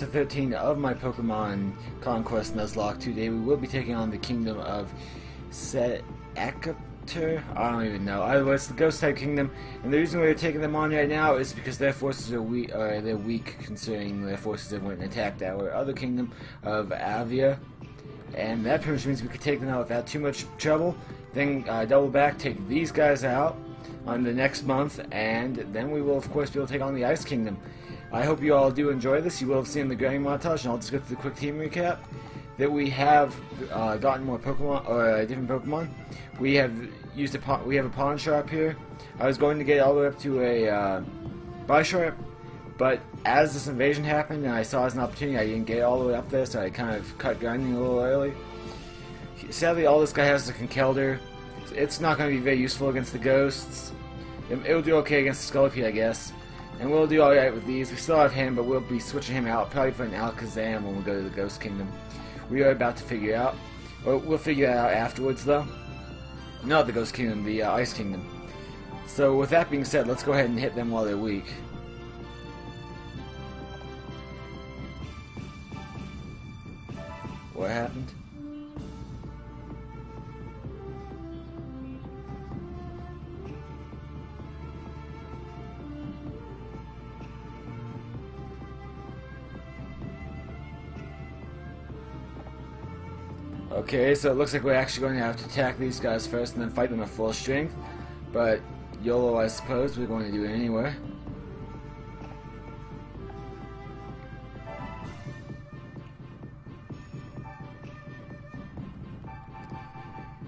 episode 13 of my Pokemon Conquest Nuzlocke. Today we will be taking on the kingdom of Seakater? I don't even know. Either way, it's the ghost type kingdom, and the reason we're taking them on right now is because their forces are weak, they're weak considering their forces that went and attacked our other kingdom of Avia. And that pretty much means we could take them out without too much trouble, then double back, take these guys out on the next month, and then we will of course be able to take on the Ice Kingdom. I hope you all do enjoy this. You will have seen the growing montage, and I'll just go through the quick team recap. That we have gotten more Pokemon, or different Pokemon. We have used we have a Pondsharp here. I was going to get all the way up to a Bisharp, but as this invasion happened and I saw it as an opportunity, I didn't get all the way up there, so I kind of cut grinding a little early. Sadly, all this guy has is a Conkeldurr. It's not going to be very useful against the ghosts. It'll do okay against the Scolipede, I guess. And we'll do alright with these. We still have him, but we'll be switching him out probably for an Alakazam when we go to the Ghost Kingdom. We are about to figure out, or we'll figure it out afterwards though. Not the Ghost Kingdom, the Ice Kingdom. So with that being said, let's go ahead and hit them while they're weak. What happened? Okay, so it looks like we're actually going to have to attack these guys first and then fight them at full strength. But YOLO, I suppose, we're going to do it anyway.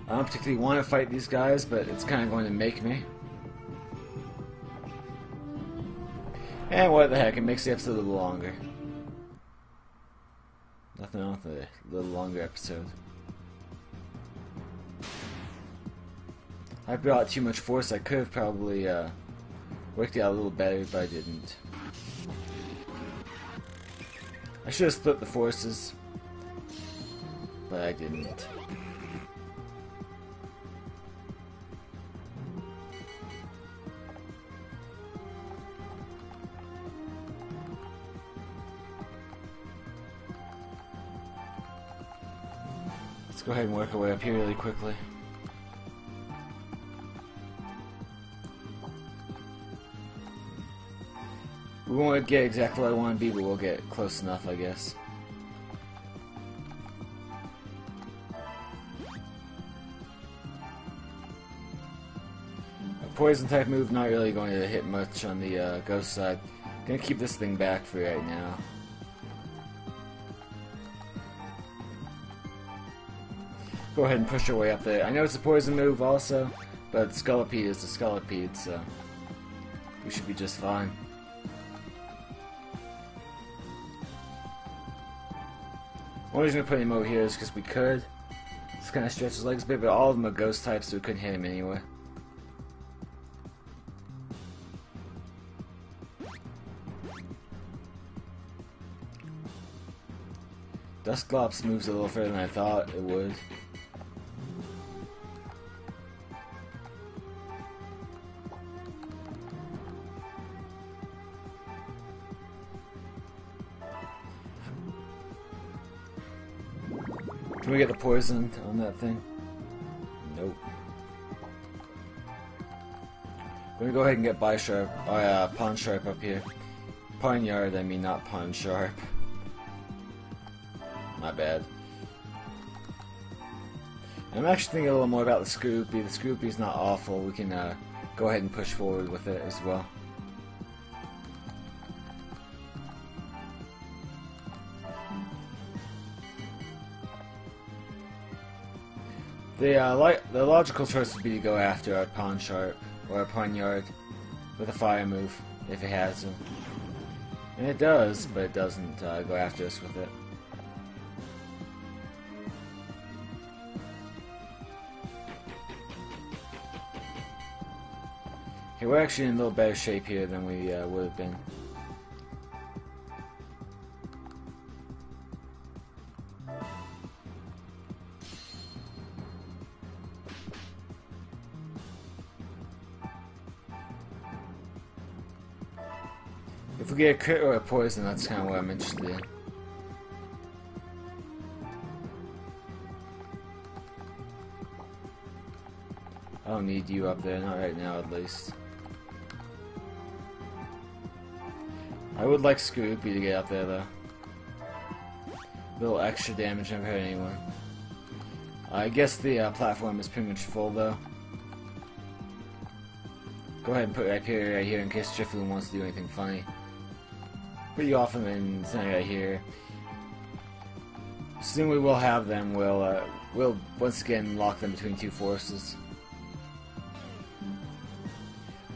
I don't particularly want to fight these guys, but it's kind of going to make me. And what the heck, it makes the episode a little longer. Nothing wrong with a little longer episode. I brought too much force. I could have probably worked it out a little better, but I didn't. I should have split the forces, but I didn't. Let's go ahead and work our way up here really quickly. We won't get exactly where I want to be, but we'll get close enough, I guess. A poison type move, not really going to hit much on the ghost side. Gonna keep this thing back for right now. Go ahead and push our way up there. I know it's a poison move also, but Scolipede is a Scolipede, so we should be just fine. One reason we put him over here is because we could. Just kind of stretch his legs a bit, but all of them are ghost types, so we couldn't hit him anyway. Dusclops moves a little further than I thought it would. Can we get the poison on that thing? Nope. I'm gonna go ahead and get Bisharp, Pondsharp up here. Pawniard, I mean, not Pondsharp. My bad. I'm actually thinking a little more about the Scoopy. The Scoopy's not awful. We can go ahead and push forward with it as well. The logical choice would be to go after a Pondsharp or a Pawniard with a fire move if it has them. And it does, but it doesn't go after us with it. Okay, we're actually in a little better shape here than we would have been. If we get a crit or a poison, that's kind of what I'm interested in. don't need you up there, not right now at least. I would like Skoopy to get up there though. A little extra damage never hurt anyone. I guess the platform is pretty much full though. Go ahead and put right here in case Jifflin wants to do anything funny. Pretty often in something right here. Soon we will have them. We'll once again lock them between two forces.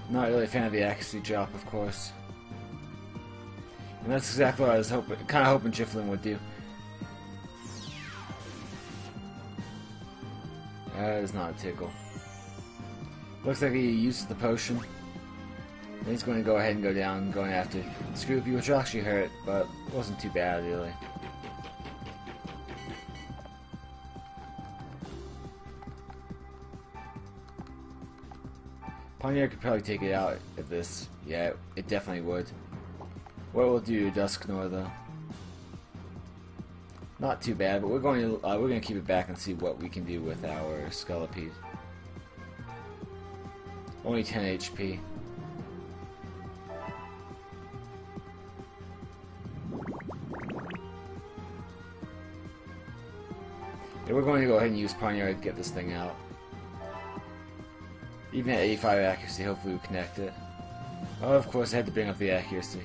Not really a fan of the accuracy drop, of course. And that's exactly what I was kind of hoping Jifflin would do. That is not a tickle. Looks like he uses the potion. And he's going to go ahead and go down, going after Scroopy, which will actually hurt, but wasn't too bad, really. Pioneer could probably take it out at this. Yeah, it definitely would. What we'll do, Dusknor, though. Not too bad, but we're going to keep it back and see what we can do with our Scolipede. Only 10 HP. Yeah, we're going to go ahead and use Pioneer to get this thing out. Even at 85 accuracy, hopefully we connect it. Oh, of course, I had to bring up the accuracy.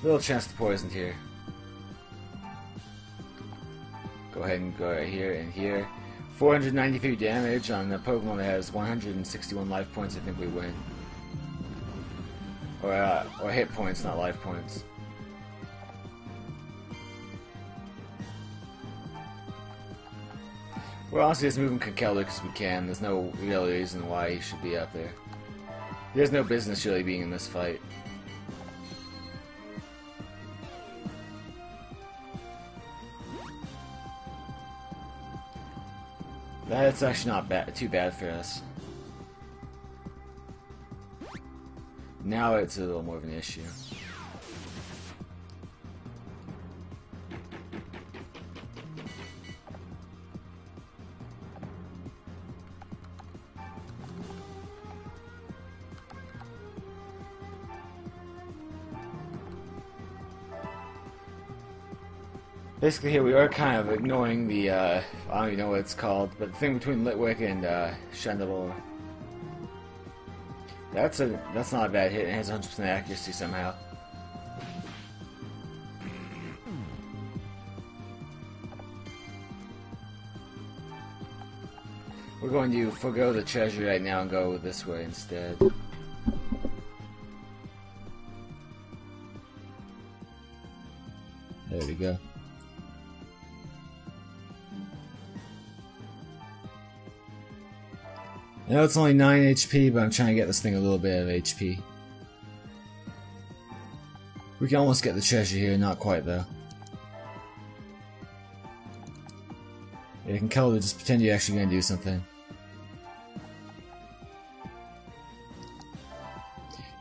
Little chance to poison here. Go ahead and go right here and here. 493 damage on a Pokemon that has 161 life points. I think we win. Or hit points, not life points. We're honestly just moving Conkeldurr because we can. There's no real reason why he should be up there. He has no business really being in this fight. That's actually not too bad for us. Now it's a little more of an issue. Basically here we are kind of ignoring the, I don't even know what it's called, but the thing between Litwick and Chandelure. That's not a bad hit, it has 100% accuracy somehow. We're going to forgo the treasure right now and go this way instead. There we go. I know it's only 9 HP, but I'm trying to get this thing a little bit of HP. We can almost get the treasure here, not quite though. Yeah, you can kill it, just pretend you're actually going to do something.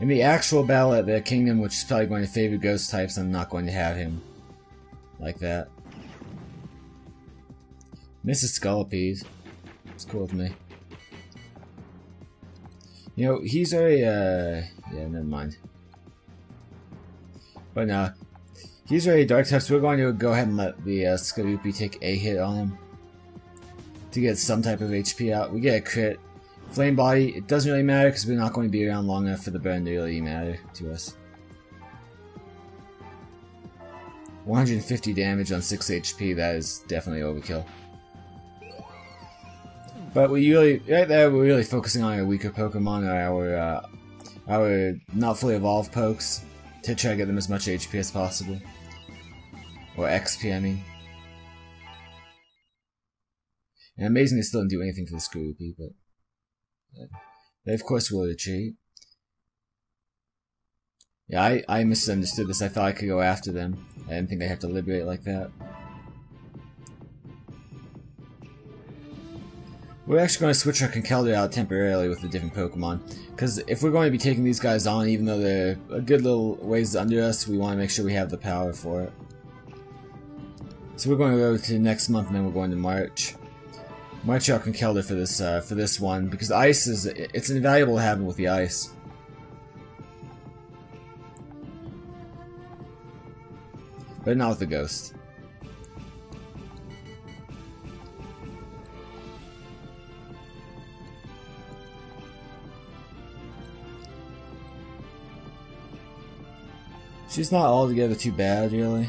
In the actual battle at the kingdom, which is probably going to favor ghost types, I'm not going to have him like that. Mrs. Scolipede. It's cool with me. You know, he's already, yeah, never mind. But no, he's already dark type, so we're going to go ahead and let the Skoopy take a hit on him to get some type of HP out. We get a crit. Flame Body, it doesn't really matter because we're not going to be around long enough for the burn to really matter to us. 150 damage on 6 HP, that is definitely overkill. But we really, right there, we're really focusing on our weaker Pokemon, or our not fully evolved pokes, to try to get them as much HP as possible. Or XP, I mean. And amazing they still didn't do anything for the Skoopy, but they of course will retreat. Yeah, I misunderstood this. I thought I could go after them. I didn't think they have to liberate like that. We're actually going to switch our Conkeldurr out temporarily with a different Pokemon, because if we're going to be taking these guys on, even though they're a good little ways under us, we want to make sure we have the power for it. So we're going to go to next month, and then we're going to March. March out Conkelder for this one, because the ice it's invaluable to have it with the ice. But not with the ghost. She's not altogether too bad, really.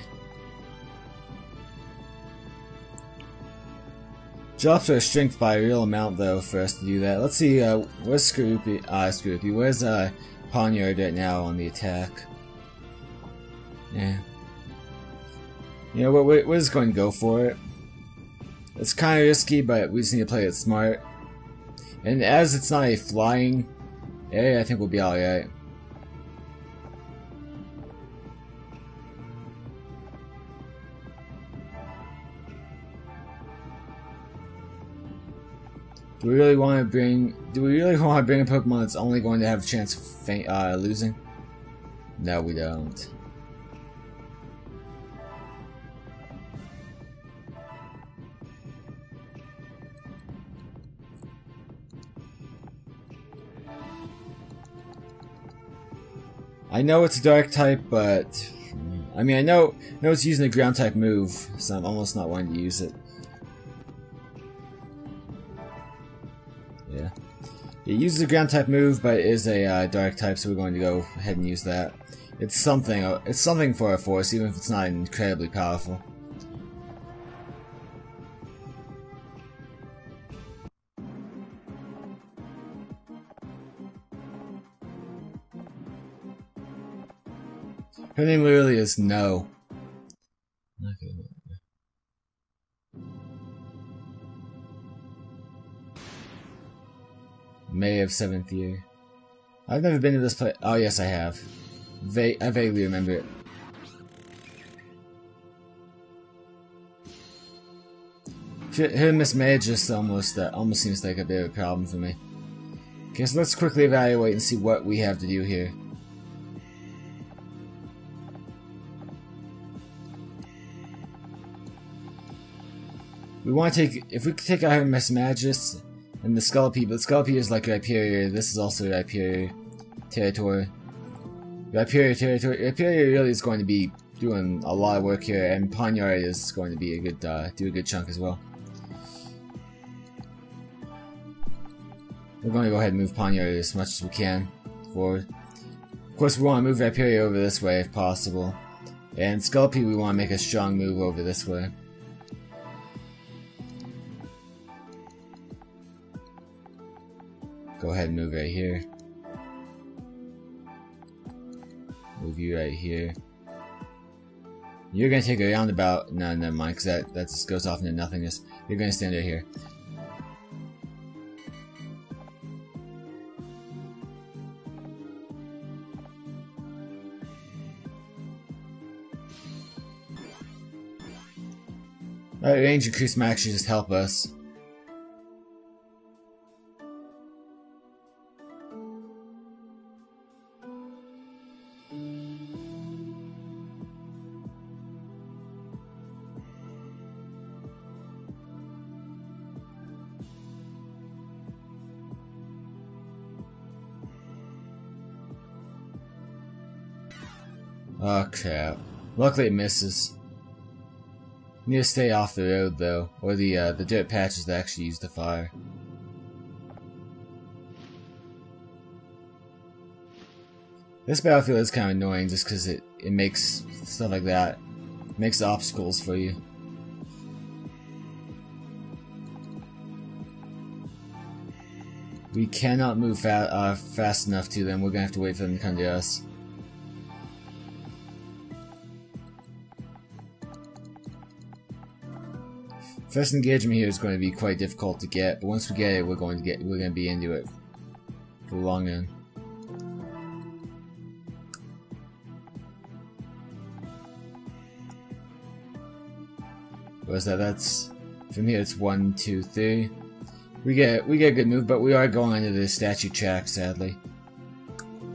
Drops her strength by a real amount, though, for us to do that. Let's see, where's Scroopy? Where's, Poniard right now on the attack? Yeah. You know, we're just going to go for it. It's kind of risky, but we just need to play it smart. And as it's not a flying area, I think we'll be alright. Do we really want to bring a Pokemon that's only going to have a chance of losing? No, we don't. I know it's a dark type, but I mean, I know it's using a ground type move, so I'm almost not wanting to use it. Yeah. It uses a ground type move, but it is a dark type, so we're going to go ahead and use that. It's something for a force, even if it's not incredibly powerful. Her name literally is No. Okay. May of 7th year. I've never been to this place. Oh yes, I have. I vaguely remember it. Her mismanaged almost seems like a bit of a problem for me. Okay, so let's quickly evaluate and see what we have to do here. We want to take, if we could take out her Mismagus and the Sculpey, but Sculpey is like Rhyperior, this is also Rhyperior territory. Rhyperior really is going to be doing a lot of work here, and Poniard is going to be a good, do a good chunk as well. We're going to go ahead and move Poniard as much as we can forward. Of course, we want to move Rhyperior over this way if possible, and Sculpey we want to make a strong move over this way. Go ahead and move right here. Move you right here. You're gonna take a roundabout. No, never mind, because that just goes off into nothingness. You're gonna stand right here. Alright, range increase might actually just help us. Oh crap. Luckily it misses. You need to stay off the road though, or the dirt patches that actually use the fire. This battlefield is kind of annoying just because it makes stuff like that. It makes obstacles for you. We cannot move fast enough to them. We're gonna have to wait for them to come to us. First engagement here is going to be quite difficult to get, but once we get it, we're going to be into it for the long run. What is that? That's from here. It's 1, 2, 3. We get a good move, but we are going under the statue track, sadly,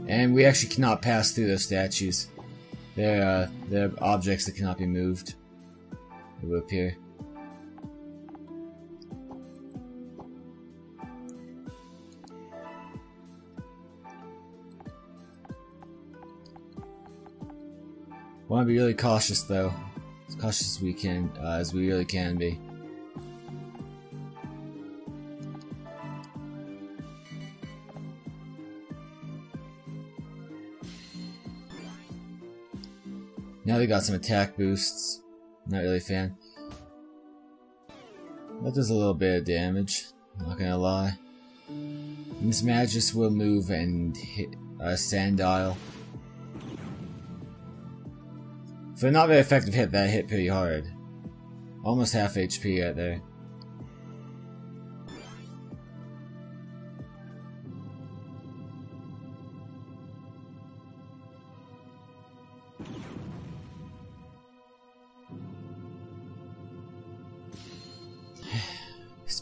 and we actually cannot pass through those statues. They're objects that cannot be moved. it will appear. Want to be really cautious though, as cautious as we can, as we really can be. Now they got some attack boosts. Not really a fan. That does a little bit of damage, not gonna lie. And this Magus will move and hit Sandile. For a not very effective hit, that hit pretty hard. Almost half HP right there.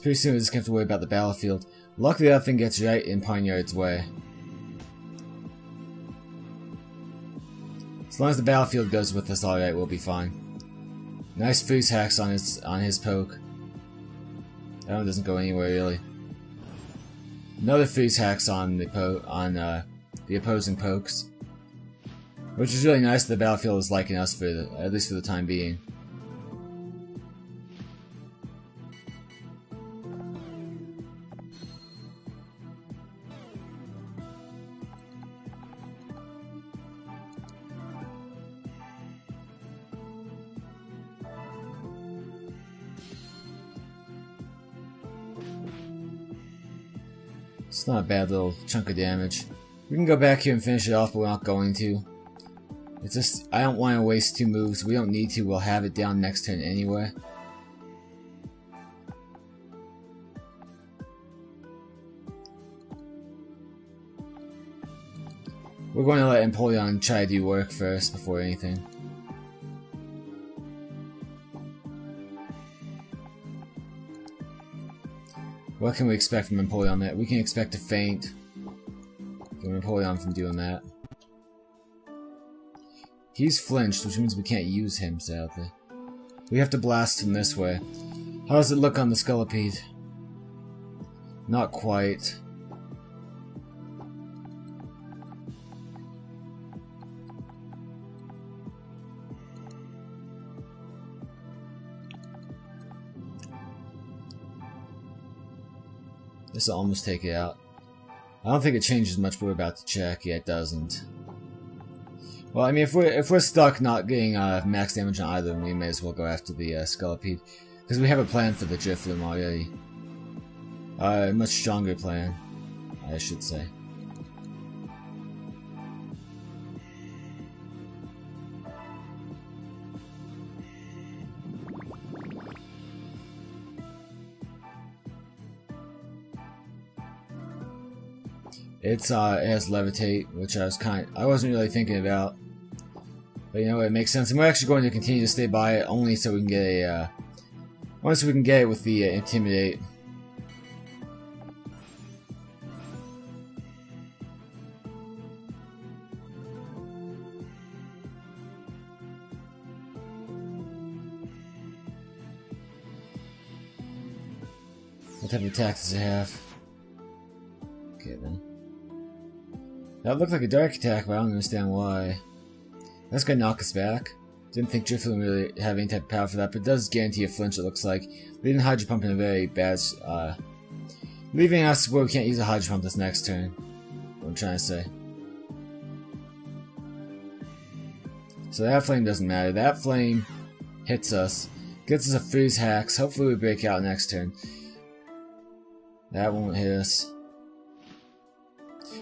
Pretty soon we just have to worry about the battlefield. Luckily that thing gets right in Poniard's way. As long as the battlefield goes with us alright, we'll be fine. Nice freeze hacks on his poke. That one doesn't go anywhere really. Another freeze hacks on the opposing pokes. Which is really nice that the battlefield is liking us for at least for the time being. It's not a bad little chunk of damage. We can go back here and finish it off, but we're not going to. It's just, I don't want to waste 2 moves. We don't need to. We'll have it down next turn anyway. We're going to let Empoleon try to do work first before anything. What can we expect from Empoleon? We can expect a feint from Empoleon from doing that. He's flinched, which means we can't use him, sadly. We have to blast him this way. How does it look on the Scolipede? Not quite. This will almost take it out. I don't think it changes much, but we're about to check. Yeah, it doesn't. Well, I mean, if we're stuck not getting max damage on either, then we may as well go after the Scolipede, because we have a plan for the Drifloon already. A much stronger plan, I should say. It has Levitate, which I wasn't really thinking about, but you know it makes sense. And we're actually going to continue to stay by it only so we can get a, once we can get it with the Intimidate. What type of attack does it have? Okay then. That looked like a dark attack, but I don't understand why. That's gonna knock us back. Didn't think Drifloon would really have any type of power for that, but it does guarantee a flinch, it looks like. Leaving Hydro Pump in a very bad... leaving us where we can't use a Hydro Pump this next turn. What I'm trying to say. So that flame doesn't matter. That flame hits us. Gets us a freeze hacks. Hopefully we break out next turn. That won't hit us.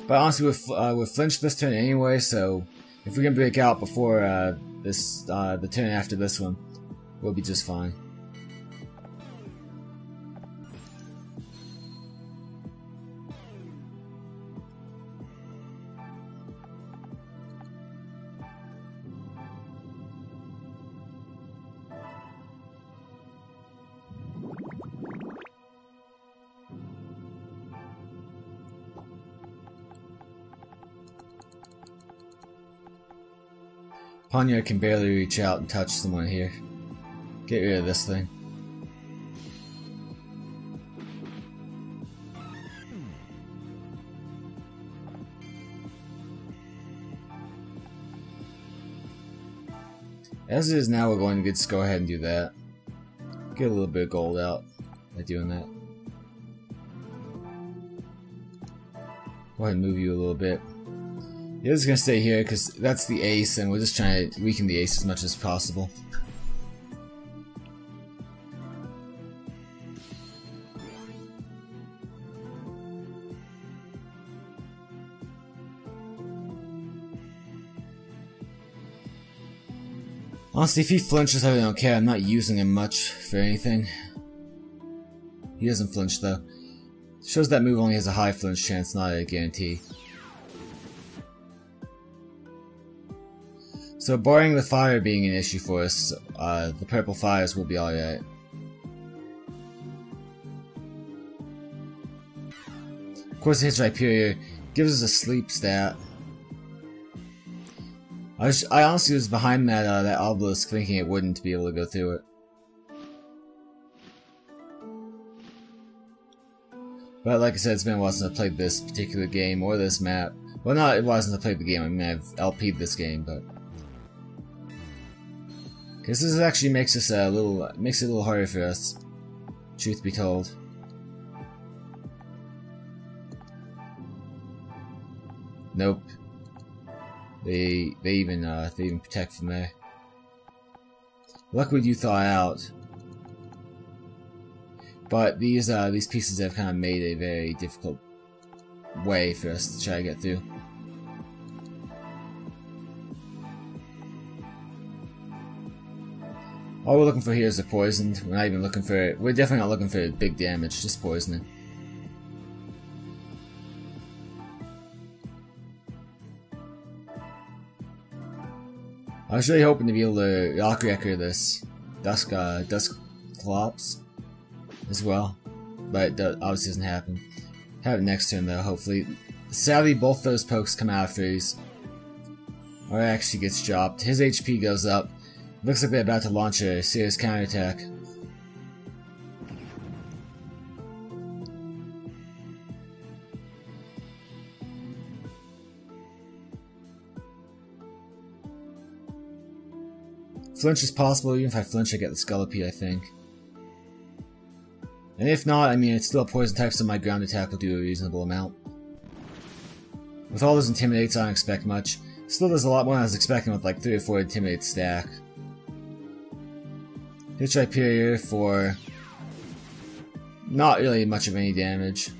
But honestly, we're flinched this turn anyway, so if we can break out before the turn after this one, we'll be just fine. Poniard can barely reach out and touch someone here. Get rid of this thing. As it is now, we're going to just go ahead and do that. Get a little bit of gold out by doing that. Go ahead and move you a little bit. You're just gonna stay here because that's the ace, and we're just trying to weaken the ace as much as possible. Honestly, if he flinches, I don't care. I'm not using him much for anything. He doesn't flinch though. Shows that move only has a high flinch chance, not a guarantee. So barring the fire being an issue for us, the purple fires will be alright. Of course, the hits Hyperior gives us a sleep stat. I honestly was behind that obelisk thinking it wouldn't be able to go through it. But like I said, it's been a while since I played this particular game or this map. Well, not it wasn't since I played the game. I mean, I've LP'd this game, but because this actually makes us it a little harder for us. Truth be told. Nope. They even protect from there. Luckily, you thaw out. But these pieces have kind of made a very difficult way for us to try to get through. All we're looking for here is the poisoned. We're not even looking for it. We're definitely not looking for big damage, just poisoning. I was really hoping to be able to rock wrecker this Dusclops as well, but it obviously doesn't happen. Have it next turn though, hopefully. Sadly, both those pokes come out of freeze. Or actually gets dropped. His HP goes up. Looks like they're about to launch a serious counterattack. Flinch is possible. Even if I flinch, I get the Scolipede, I think. And if not, I mean, it's still a poison type, so my ground attack will do a reasonable amount. With all those intimidates, I don't expect much. Still does a lot more than I was expecting with like 3 or 4 intimidate stack. Hit Hyperior for not really much of any damage.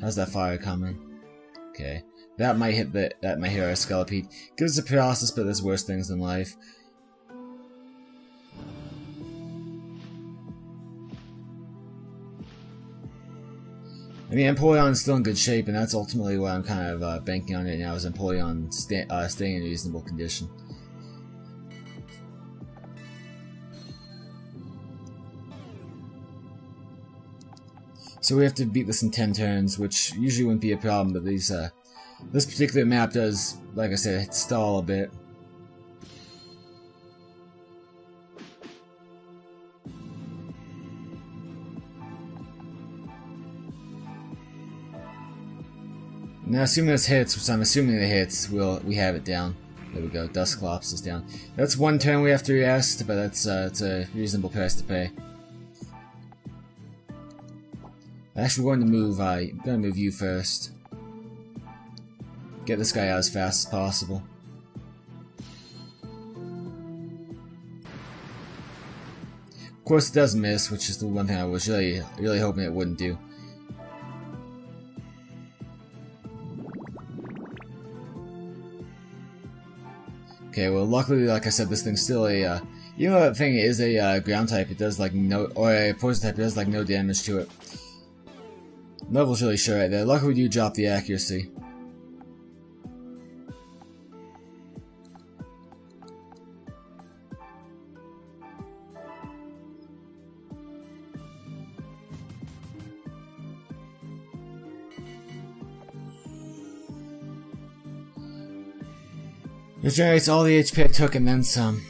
How's that fire coming? Okay. That might hit our Scolipede. Gives us a paralysis, but there's worse things in life. I mean, Empoleon is still in good shape, and that's ultimately what I'm kind of banking on right now, is Empoleon staying in a reasonable condition. So we have to beat this in 10 turns, which usually wouldn't be a problem, but this particular map does, like I said, stall a bit. Now, assuming this hits, which I'm assuming it hits, we have it down. There we go. Dusclops is down. That's 1 turn we have to rest, but that's it's a reasonable price to pay. Actually, we're going to move you first. Get this guy out as fast as possible. Of course, it does miss, which is the one thing I was really hoping it wouldn't do. Okay, well, luckily, like I said, this thing's still a, even though that thing is a ground type, it does like no, or a poison type, it does like no damage to it. Level's really sure right there. Luckily, we do drop the accuracy. Regenerates all the HP I took and then some.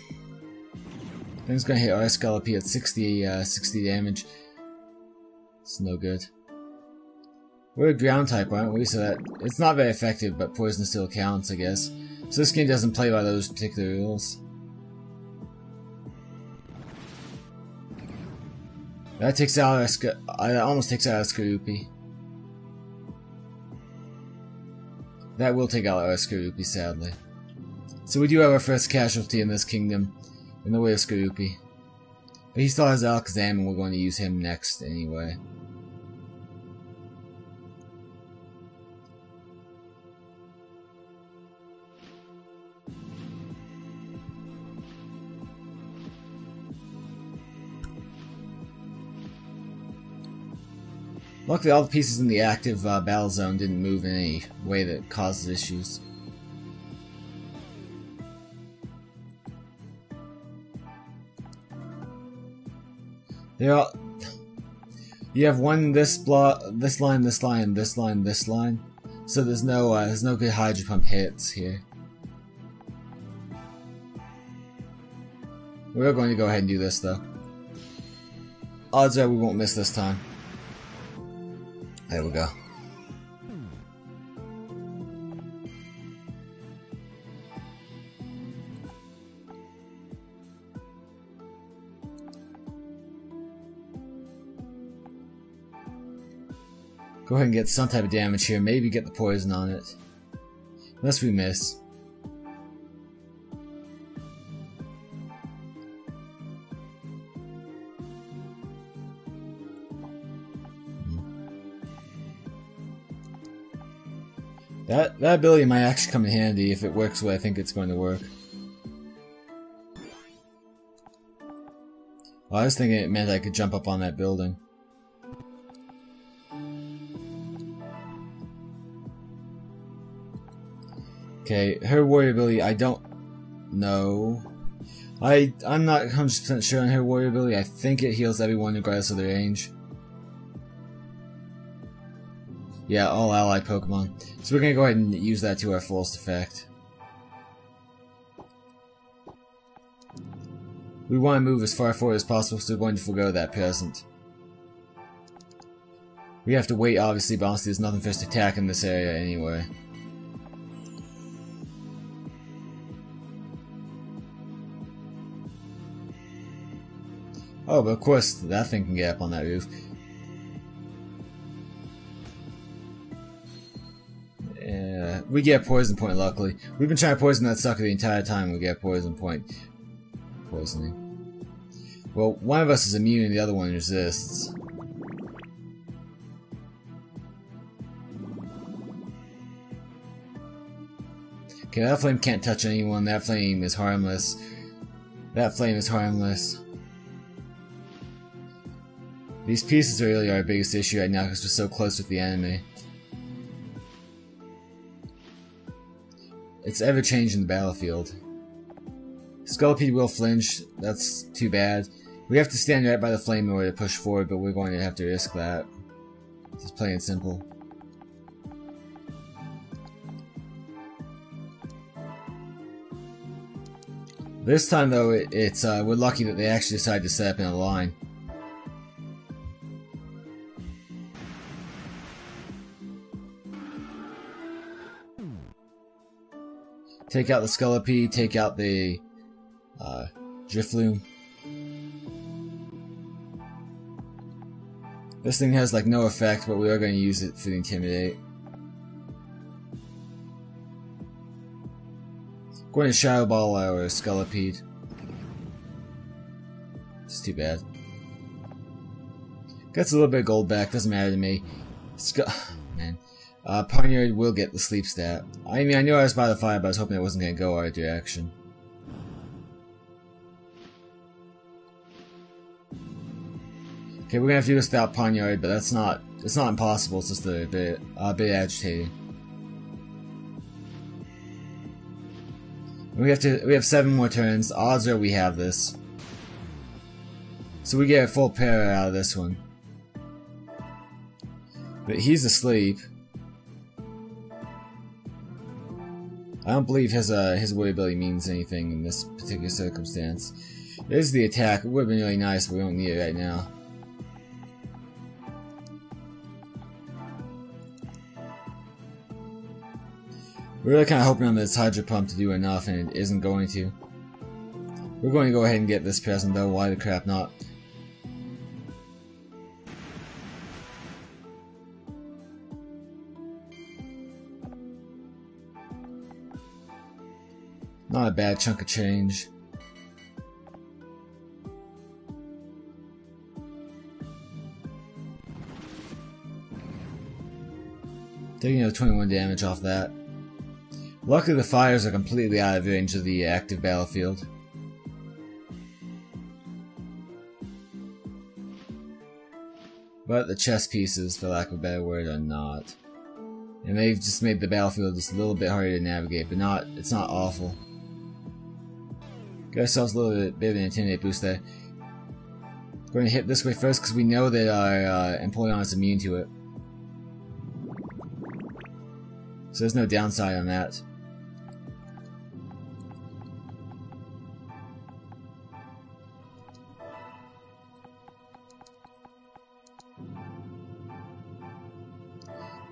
Then it's gonna hit our Scallopy at 60 damage. It's no good. We're a ground type, aren't we? So that it's not very effective, but poison still counts, I guess. So this game doesn't play by those particular rules. That takes out our almost takes out our Skorupi. That will take out our Skorupi, sadly. So we do have our first casualty in this kingdom, in the way of Skorupi. But he still has Alakazam, and we're going to use him next anyway. Luckily, all the pieces in the active battle zone didn't move in any way that causes issues. They're all... You have one this block, this line, this line, this line, this line. So there's no good Hydro Pump hits here. We're going to go ahead and do this though. Odds are we won't miss this time. There we go. Go ahead and get some type of damage here. Maybe get the poison on it. Unless we miss. That ability might actually come in handy if it works the way I think it's going to work. Well, I was thinking it meant I could jump up on that building. Okay, her warrior ability, I don't know. I'm not 100% sure on her warrior ability. I think it heals everyone regardless of their range. Yeah, all allied Pokemon. So we're gonna go ahead and use that to our fullest effect. We want to move as far forward as possible, so we're going to forgo that present. We have to wait, obviously, but honestly there's nothing for us to attack in this area anyway. Oh, but of course, that thing can get up on that roof. We get a poison point, luckily. We've been trying to poison that sucker the entire time. We get a poison point. Poisoning. Well, one of us is immune and the other one resists. Okay, that flame can't touch anyone. That flame is harmless. That flame is harmless. These pieces are really our biggest issue right now because we're so close with the enemy. It's ever changing the battlefield. Scolipede will flinch. That's too bad. We have to stand right by the flame in order to push forward, but we're going to have to risk that. It's plain and simple. This time, though, we're lucky that they actually decided to set up in a line. Take out the Scolipede, take out the Drifloon. This thing has like no effect, but we are going to use it for the Intimidate. Going to Shadow Ball our Scolipede. It's too bad. Gets a little bit of gold back, doesn't matter to me. Man. Poniard will get the sleep stat. I mean, I knew I was by the fire, but I was hoping it wasn't going to go our direction. Okay, we're going to have to do this without Poniard, but it's not impossible, it's just a bit agitating. We have 7 more turns. Odds are we have this. So we get a full pair out of this one. But he's asleep. I don't believe his warrior ability means anything in this particular circumstance. There's the attack. It would have been really nice, but we don't need it right now. We're really kind of hoping on this Hydro Pump to do enough, and it isn't going to. We're going to go ahead and get this present though, why the crap not? Not a bad chunk of change. Taking another 21 damage off that. Luckily the fires are completely out of range of the active battlefield. But the chess pieces, for lack of a better word, are not. And they've just made the battlefield just a little bit harder to navigate, but it's not awful. Get ourselves a little bit of an intimidate boost there. Going to hit this way first because we know that our Empoleon is immune to it. So there's no downside on that.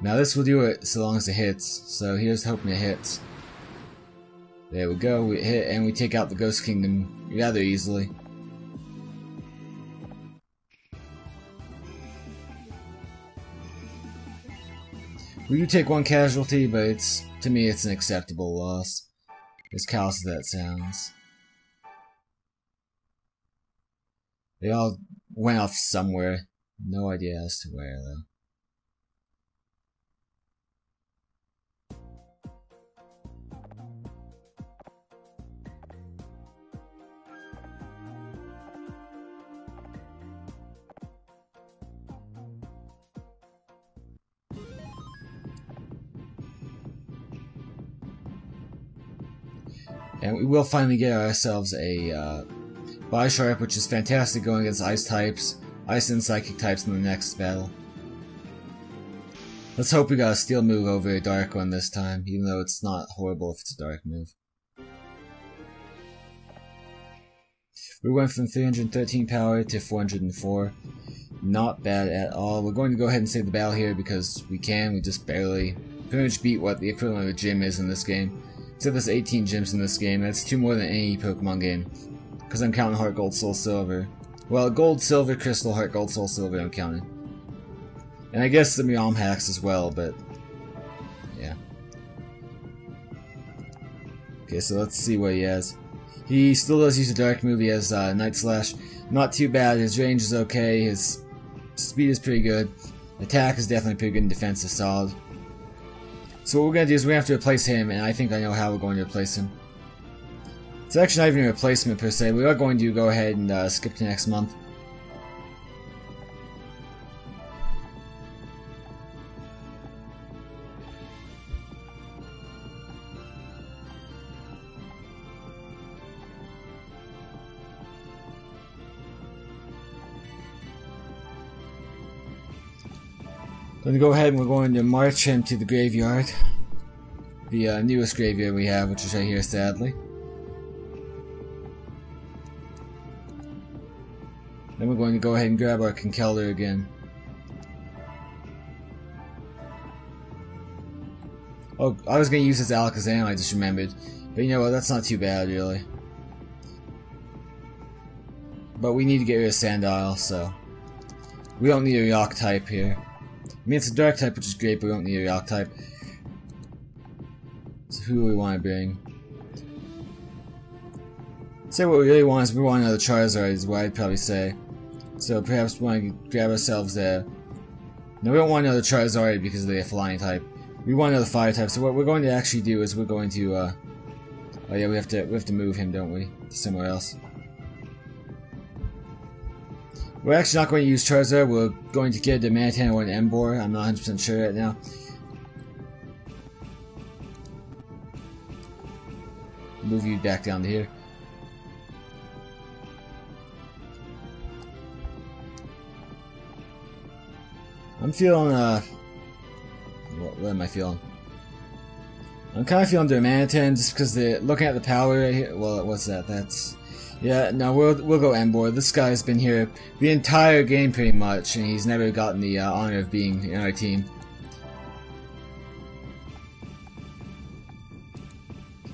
Now this will do it so long as it hits, so here's hoping it hits. There we go, we hit and we take out the Ghost Kingdom rather easily. We do take one casualty, but to me it's an acceptable loss. As callous as that sounds. They all went off somewhere. No idea as to where though. And we will finally get ourselves a Bisharp, which is fantastic going against Ice types, Ice and Psychic types in the next battle. Let's hope we got a Steel move over a Dark one this time, even though it's not horrible if it's a Dark move. We went from 313 power to 404. Not bad at all. We're going to go ahead and save the battle here because we can. We just barely pretty much beat what the equivalent of a gym is in this game. Except there's 18 gyms in this game. That's 2 more than any Pokemon game. Because I'm counting Heart Gold, Soul Silver. Well, Gold, Silver, Crystal, Heart Gold, Soul Silver I'm counting. And I guess the Meowm hacks as well, but yeah. Okay, so let's see what he has. He still does use a Dark move. He has Night Slash. Not too bad. His range is okay. His speed is pretty good. Attack is definitely pretty good and defense is solid. So what we're going to do is we're going to have to replace him, and I think I know how we're going to replace him. It's actually not even a replacement per se. We are going to go ahead and skip to next month. Going to go ahead and we're going to march him to the graveyard. The newest graveyard we have, which is right here, sadly. Then we're going to go ahead and grab our Conkeldurr again. Oh, I was going to use this Alakazam, I just remembered. But you know what, that's not too bad, really. But we need to get rid of Sandile, so... we don't need a Rock type here. I mean, it's a Dark type, which is great, but we don't need a Rock type. So who do we want to bring? Say what we really want is we want another Charizard, is what I'd probably say. So perhaps we want to grab ourselves a... no, we don't want another Charizard because of the flying type. We want another fire type, so what we're going to actually do is we're going to, oh yeah, we have to move him, don't we? To somewhere else. We're actually not going to use Charizard, we're going to get a Manatana or an Emboar, I'm not 100% sure right now. Move you back down to here. I'm feeling, what am I feeling? I'm kind of feeling Darmanitan just because looking at the power right here, well, what's that? That's... Yeah, no, we'll go Embor. This guy's been here the entire game pretty much, and he's never gotten the honor of being in our team.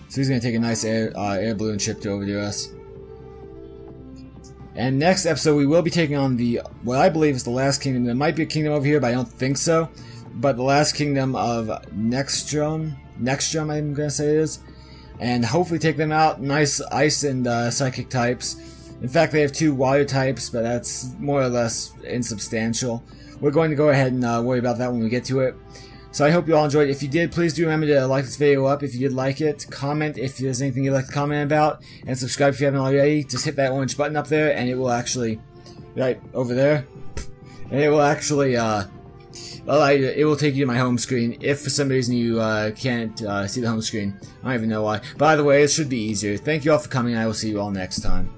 So he's gonna take a nice air balloon ship over to us. And next episode, we will be taking on what I believe is the last kingdom. There might be a kingdom over here, but I don't think so. But the last kingdom of Nextrum, I'm gonna say it is. And hopefully take them out. Nice ice and psychic types. In fact, they have 2 water types, but that's more or less insubstantial. We're going to go ahead and worry about that when we get to it. So I hope you all enjoyed. If you did, please do remember to like this video up if you did like it. Comment if there's anything you'd like to comment about. And subscribe if you haven't already. Just hit that orange button up there and it will actually... right over there. And it will actually... it will take you to my home screen if for some reason you can't see the home screen. I don't even know why. By the way, it should be easier. Thank you all for coming, and I will see you all next time.